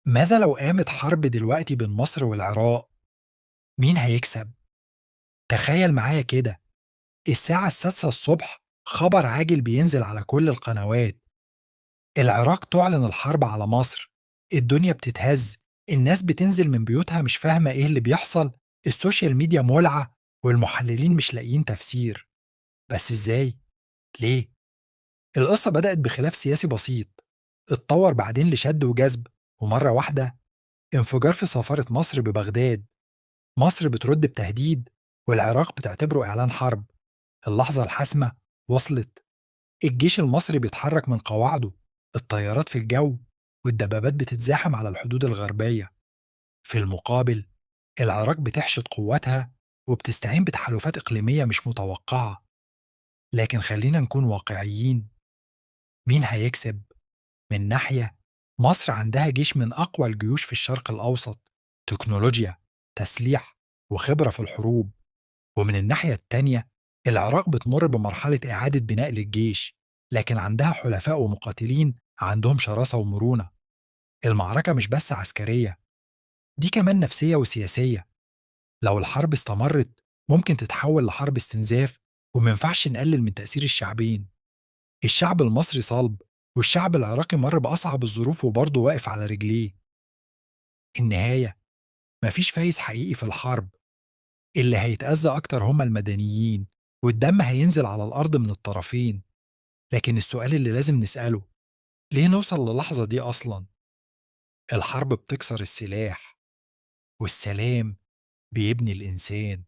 ماذا لو قامت حرب دلوقتي بين مصر والعراق؟ مين هيكسب؟ تخيل معايا كده، الساعة السادسة الصبح خبر عاجل بينزل على كل القنوات. العراق تعلن الحرب على مصر. الدنيا بتتهز، الناس بتنزل من بيوتها مش فاهمة ايه اللي بيحصل. السوشيال ميديا مولعة، والمحللين مش لاقيين تفسير. بس ازاي؟ ليه؟ القصة بدأت بخلاف سياسي بسيط، اتطور بعدين لشد وجذب، ومرة واحدة انفجار في سفارة مصر ببغداد. مصر بترد بتهديد، والعراق بتعتبره إعلان حرب. اللحظة الحاسمة وصلت. الجيش المصري بيتحرك من قواعده، الطيارات في الجو، والدبابات بتتزاحم على الحدود الغربية. في المقابل، العراق بتحشد قواتها وبتستعين بتحالفات إقليمية مش متوقعة. لكن خلينا نكون واقعيين، مين هيكسب؟ من ناحية، مصر عندها جيش من أقوى الجيوش في الشرق الأوسط، تكنولوجيا، تسليح، وخبرة في الحروب. ومن الناحية التانية، العراق بتمر بمرحلة إعادة بناء للجيش، لكن عندها حلفاء ومقاتلين عندهم شراسة ومرونة. المعركة مش بس عسكرية، دي كمان نفسية وسياسية. لو الحرب استمرت ممكن تتحول لحرب استنزاف، ومينفعش نقلل من تأثير الشعبين. الشعب المصري صلب، والشعب العراقي مر بأصعب الظروف وبرضه واقف على رجليه. النهاية، مفيش فايز حقيقي في الحرب. اللي هيتأذى أكتر هم المدنيين، والدم هينزل على الأرض من الطرفين. لكن السؤال اللي لازم نسأله، ليه نوصل للحظة دي أصلا؟ الحرب بتكسر السلاح، والسلام بيبني الإنسان.